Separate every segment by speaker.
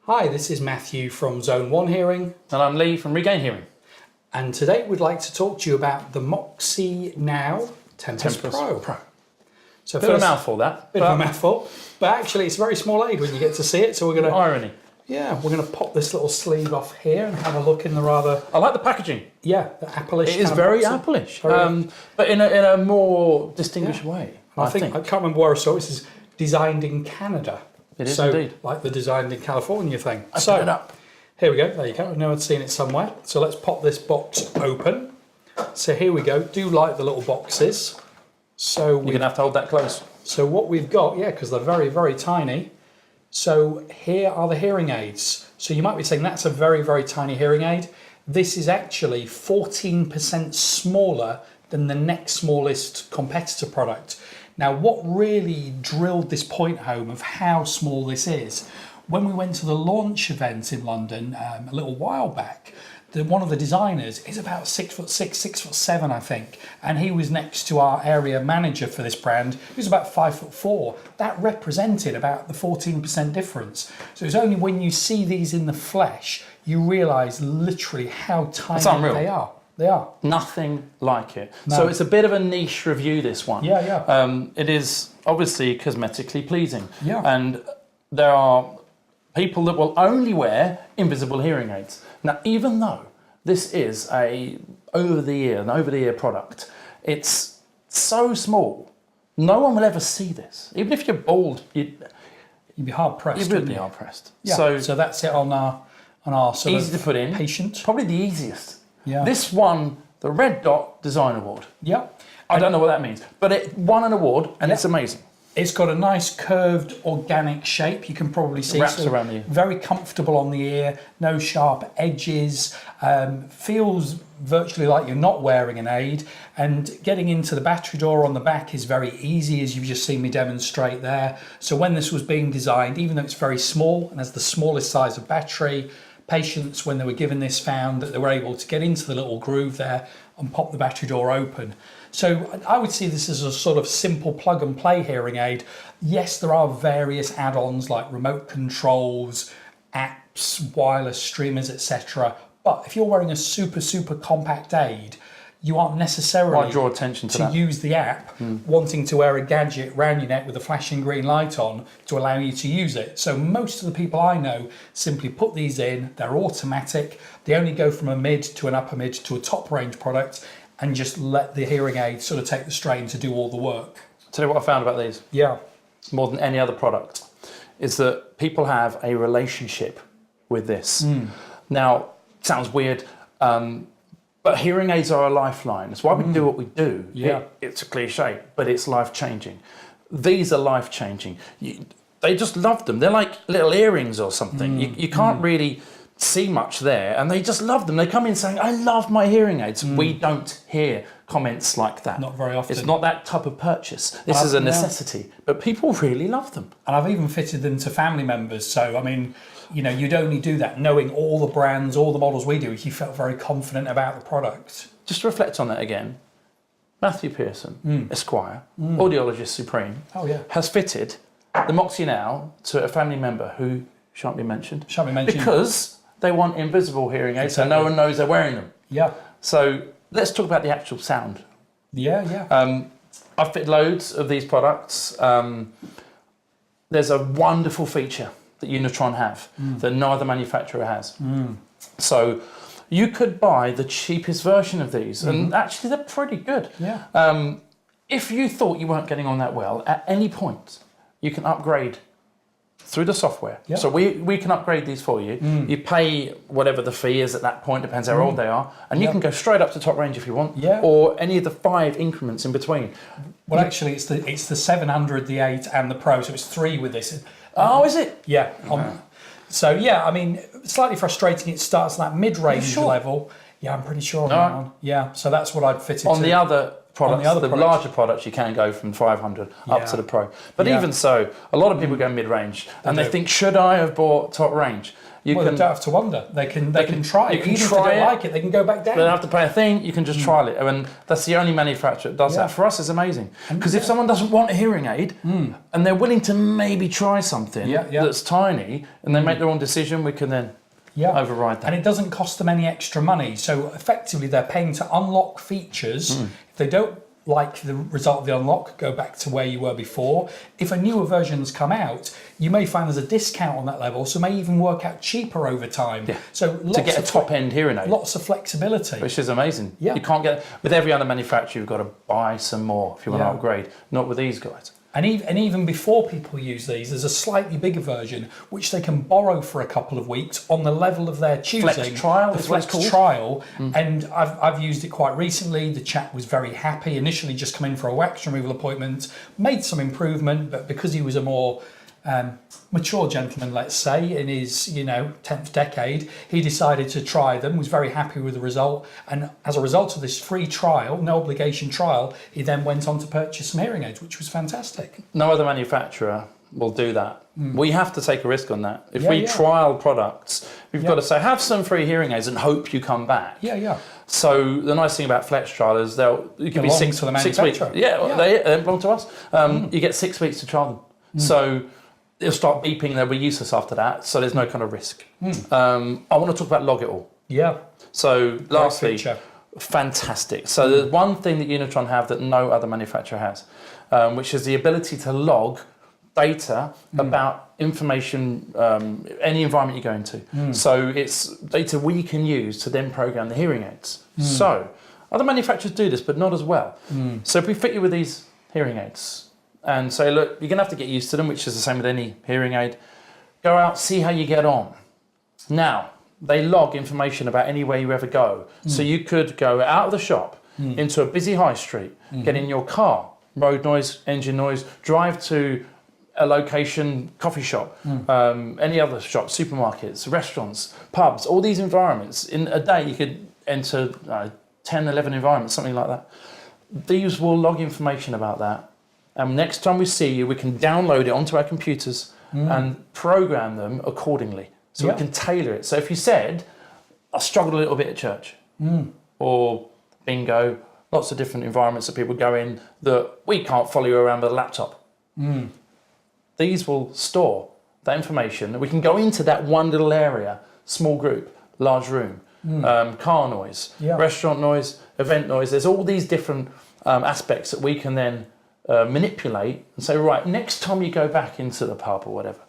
Speaker 1: Hi, this is Matthew from Zone 1 Hearing.
Speaker 2: And I'm Lee from Regain Hearing.
Speaker 1: And today we'd like to talk to you about the Moxi Now Tempus Pro. So
Speaker 2: Bit of a mouthful, that.
Speaker 1: Bit of a mouthful, but actually it's a very small aid when you get to see it. So we're going to...
Speaker 2: Irony.
Speaker 1: Yeah, we're going to pop this little sleeve off here and have a look in the rather...
Speaker 2: I like the packaging.
Speaker 1: Yeah, the Apple-ish.
Speaker 2: It is very Apple-ish, but in a more distinguished way, I think.
Speaker 1: I can't remember where I saw it. This is designed in Canada.
Speaker 2: It is indeed.
Speaker 1: Like the designed in California thing.
Speaker 2: I put it up.
Speaker 1: Here we go, there you go. I know I'd seen it somewhere. So let's pop this box open. So here we go. Do like the little boxes. So
Speaker 2: you're going to have to hold that close.
Speaker 1: So what we've got, yeah, because they're very, very tiny. So here are the hearing aids. So you might be saying that's a very, very tiny hearing aid. This is actually 14% smaller than the next smallest competitor product. Now, what really drilled this point home of how small this is, when we went to the launch event in London a little while back, one of the designers is about 6'6", 6'7", I think, and he was next to our area manager for this brand, who's about 5'4". That represented about the 14% difference. So it's only when you see these in the flesh you realise literally how tiny they are. They are.
Speaker 2: Nothing like it.
Speaker 1: No.
Speaker 2: So it's a bit of a niche review, this one.
Speaker 1: Yeah.
Speaker 2: It is obviously cosmetically pleasing.
Speaker 1: Yeah.
Speaker 2: And there are people that will only wear invisible hearing aids. Now, even though this is an over-the-ear product, it's so small, no one will ever see this. Even if you're bald, you'd
Speaker 1: be hard-pressed.
Speaker 2: You would be hard-pressed.
Speaker 1: Yeah. So that's it on our sort
Speaker 2: easy
Speaker 1: of
Speaker 2: to put in.
Speaker 1: patient.
Speaker 2: Probably the easiest.
Speaker 1: Yeah.
Speaker 2: This won the Red Dot Design Award.
Speaker 1: Yeah.
Speaker 2: I don't know what that means, but it won an award and it's amazing.
Speaker 1: It's got a nice curved organic shape. You can probably see
Speaker 2: wraps around the ear.
Speaker 1: Very comfortable on the ear, no sharp edges, feels virtually like you're not wearing an aid, and getting into the battery door on the back is very easy, as you've just seen me demonstrate there. So when this was being designed, even though it's very small and has the smallest size of battery, patients, when they were given this, found that they were able to get into the little groove there and pop the battery door open. So I would see this as a sort of simple plug and play hearing aid. Yes, there are various add-ons like remote controls, apps, wireless streamers, etc. But if you're wearing a super, super compact aid, you aren't necessarily
Speaker 2: draw attention to that.
Speaker 1: Use the app, wanting to wear a gadget round your neck with a flashing green light on to allow you to use it. So most of the people I know simply put these in, they're automatic, they only go from a mid to an upper mid to a top range product, and just let the hearing aid sort of take the strain to do all the work.
Speaker 2: Tell you what I found about these.
Speaker 1: Yeah.
Speaker 2: More than any other product, is that people have a relationship with this. Now, it sounds weird, but hearing aids are a lifeline. It's why we do what we do.
Speaker 1: Yeah.
Speaker 2: It's a cliche, but it's life-changing. These are life-changing. They just love them. They're like little earrings or something. You can't really see much there, and they just love them. They come in saying, I love my hearing aids. We don't hear comments like that.
Speaker 1: Not very often.
Speaker 2: It's not that type of purchase. This is a necessity, but people really love them.
Speaker 1: And I've even fitted them to family members. So, I mean, you know, you'd only do that knowing all the brands, all the models we do, if you felt very confident about the product.
Speaker 2: Just to reflect on that again, Matthew Pearson, Esquire, Audiologist Supreme, has fitted the Moxi Now to a family member who shan't be mentioned.
Speaker 1: Shan't be mentioned.
Speaker 2: Because they want invisible hearing aids, so no one knows they're wearing them.
Speaker 1: Yeah.
Speaker 2: So let's talk about the actual sound.
Speaker 1: Yeah.
Speaker 2: I've fitted loads of these products. There's a wonderful feature that Unitron have that no other manufacturer has. So you could buy the cheapest version of these, and actually they're pretty good.
Speaker 1: Yeah.
Speaker 2: If you thought you weren't getting on that well, at any point, you can upgrade through the software.
Speaker 1: Yep.
Speaker 2: So we can upgrade these for you. You pay whatever the fee is at that point, depends how old they are, and you can go straight up to top range if you want, or any of the 5 increments in between.
Speaker 1: Well, actually, it's the 700, the 8, and the Pro, so it's 3 with this.
Speaker 2: Oh, is it?
Speaker 1: Yeah. So, yeah, I mean, slightly frustrating. It starts at that mid-range level. Yeah, I'm pretty sure on that one. Yeah, so that's what I'd fit it
Speaker 2: on
Speaker 1: to.
Speaker 2: the other products,
Speaker 1: other
Speaker 2: the
Speaker 1: products.
Speaker 2: larger products, you can go from 500 up
Speaker 1: Yeah.
Speaker 2: to the Pro. But
Speaker 1: Yeah.
Speaker 2: even so, a lot of people go mid-range and they
Speaker 1: do.
Speaker 2: think, should I have bought top range? You
Speaker 1: Well,
Speaker 2: can
Speaker 1: they don't have to wonder. They can try it.
Speaker 2: you can
Speaker 1: Even
Speaker 2: try
Speaker 1: if they don't
Speaker 2: it.
Speaker 1: like it, they can go back down.
Speaker 2: They don't have to pay a thing, you can just trial it. And that's the only manufacturer that does
Speaker 1: Yeah.
Speaker 2: that. For us, it's amazing. Because if someone doesn't want a hearing aid and they're willing to maybe try something that's tiny and they make their own decision, we can then override that.
Speaker 1: And it doesn't cost them any extra money. So effectively, they're paying to unlock features. If they don't like the result of the unlock, go back to where you were before. If a newer version's come out, you may find there's a discount on that level, so it may even work out cheaper over time.
Speaker 2: Yeah.
Speaker 1: So
Speaker 2: To get a top-end hearing aid.
Speaker 1: lots of flexibility.
Speaker 2: Which is amazing.
Speaker 1: Yeah.
Speaker 2: You can't get, with every other manufacturer, you've got to buy some more if you want to upgrade. Not with these guys.
Speaker 1: And even before people use these, there's a slightly bigger version which they can borrow for a couple of weeks on the level of their choosing.
Speaker 2: Flex trial,
Speaker 1: the
Speaker 2: is what it's
Speaker 1: Flex
Speaker 2: called?
Speaker 1: trial. And I've used it quite recently. The chap was very happy. Initially just come in for a wax removal appointment, made some improvement, but because he was a more mature gentleman, let's say, in his 10th decade, he decided to try them, was very happy with the result, and as a result of this free trial, no obligation trial, he then went on to purchase some hearing aids, which was fantastic.
Speaker 2: No other manufacturer will do that. We have to take a risk on that. If
Speaker 1: Yeah,
Speaker 2: we
Speaker 1: yeah.
Speaker 2: trial products, we've got to say, have some free hearing aids and hope you come back.
Speaker 1: Yeah.
Speaker 2: So the nice thing about Fletch trial is it can be
Speaker 1: Belong
Speaker 2: 6
Speaker 1: to the
Speaker 2: weeks.
Speaker 1: manufacturer.
Speaker 2: Yeah. They belong to us. You get 6 weeks to trial them. So it'll start beeping, they'll be useless after that, so there's no kind of risk. I want to talk about Log It All.
Speaker 1: Yeah.
Speaker 2: So lastly,
Speaker 1: feature.
Speaker 2: fantastic. So there's one thing that Unitron have that no other manufacturer has, which is the ability to log data about information, any environment you go into. So it's data we can use to then program the hearing aids. So other manufacturers do this, but not as well. So if we fit you with these hearing aids and say, look, you're going to have to get used to them, which is the same with any hearing aid, go out, see how you get on. Now, they log information about anywhere you ever go. So you could go out of the shop into a busy high street, get in your car, road noise, engine noise, drive to a location, coffee shop, any other shop, supermarkets, restaurants, pubs, all these environments. In a day, you could enter 10, 11 environments, something like that. These will log information about that. And next time we see you, we can download it onto our computers and program them accordingly. So we can tailor it. So if you said, I struggled a little bit at church, or bingo, lots of different environments that people go in that we can't follow you around with a laptop. These will store that information. We can go into that one little area, small group, large room, car noise, restaurant noise, event noise. There's all these different aspects that we can then manipulate and say, right, next time you go back into the pub or whatever,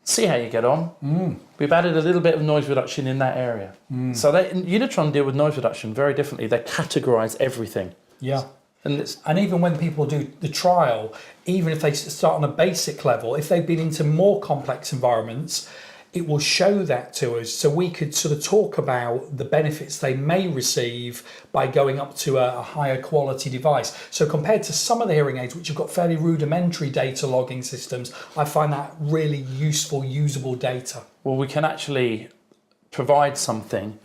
Speaker 2: see how you get on. We've added a little bit of noise reduction in that area. So Unitron deal with noise reduction very differently. They categorise everything.
Speaker 1: Yeah.
Speaker 2: And
Speaker 1: even when people do the trial, even if they start on a basic level, if they've been into more complex environments, it will show that to us, so we could sort of talk about the benefits they may receive by going up to a higher quality device. So compared to some of the hearing aids, which have got fairly rudimentary data logging systems, I find that really useful, usable data.
Speaker 2: well, we can actually provide something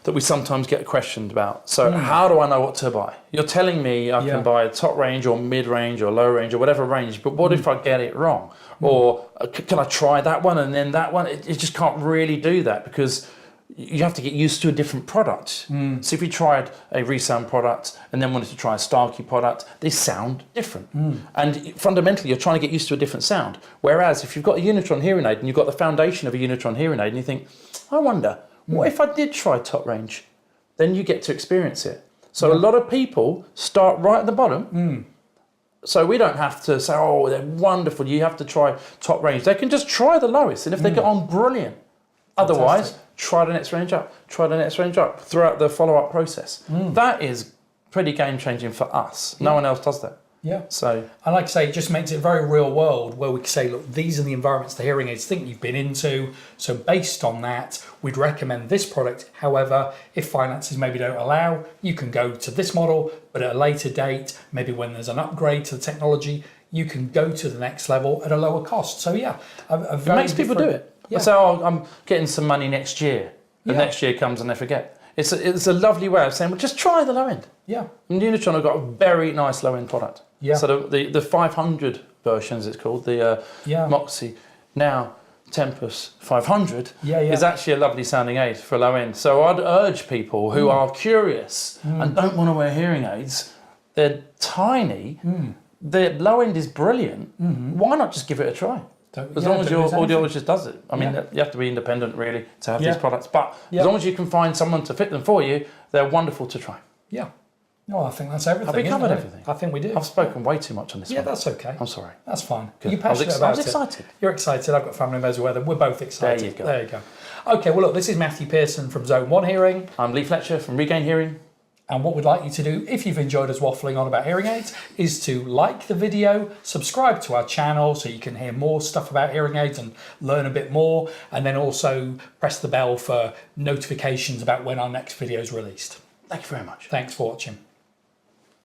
Speaker 2: that we sometimes get questioned about. So how do I know what to buy? You're telling me I can buy a top range or mid range or low range or whatever range, but what if I get it wrong? Or can I try that one and then that one? It just can't really do that because you have to get used to a different product. So if you tried a ReSound product and then wanted to try a Starkey product, they sound different. And fundamentally, you're trying to get used to a different sound. Whereas if you've got a Unitron hearing aid and you've got the foundation of a Unitron hearing aid and you think, I wonder, what if I did try top range? Then you get to experience it. So a lot of people start right at the bottom. So we don't have to say, oh, they're wonderful, you have to try top range. They can just try the lowest. And if they get on, brilliant. Otherwise, try the next range up, try the next range up throughout the follow-up process. That is pretty game-changing for us. No one else does that. So,
Speaker 1: and like I say, it just makes it very real world where we can say, look, these are the environments the hearing aids think you've been into. So based on that, we'd recommend this product. However, if finances maybe don't allow, you can go to this model, but at a later date, maybe when there's an upgrade to the technology, you can go to the next level at a lower cost. So yeah,
Speaker 2: it makes people do it. So I'm getting some money next year. The next year comes and they forget. it's a lovely way of saying, well, just try the low end.
Speaker 1: Yeah.
Speaker 2: And Unitron have got a very nice low end product.
Speaker 1: Yeah.
Speaker 2: So the 500 version, as it's called, the Moxi Now Tempus 500 is actually a lovely sounding aid for low end. So I'd urge people who are curious and don't want to wear hearing aids. They're tiny. The low end is brilliant. Why not just give it a try? As long as your audiologist does it. I mean, you have to be independent really to have these products, but as long as you can find someone to fit them for you, they're wonderful to try.
Speaker 1: Yeah. No, I think that's everything.
Speaker 2: Have we covered everything?
Speaker 1: I think we did.
Speaker 2: I've spoken way too much on this one.
Speaker 1: Yeah, that's okay.
Speaker 2: I'm sorry.
Speaker 1: That's fine.
Speaker 2: Good.
Speaker 1: You're passionate about it.
Speaker 2: I was excited.
Speaker 1: You're excited. I've got family members who are. We're both excited.
Speaker 2: There you go.
Speaker 1: There you go. Okay, well, look, this is Matthew Pearson from Zone 1 Hearing.
Speaker 2: I'm Lee Fletcher from Regain Hearing.
Speaker 1: And what we'd like you to do, if you've enjoyed us waffling on about hearing aids, is to like the video, subscribe to our channel so you can hear more stuff about hearing aids and learn a bit more, and then also press the bell for notifications about when our next video is released.
Speaker 2: Thank you very much.
Speaker 1: Thanks for watching.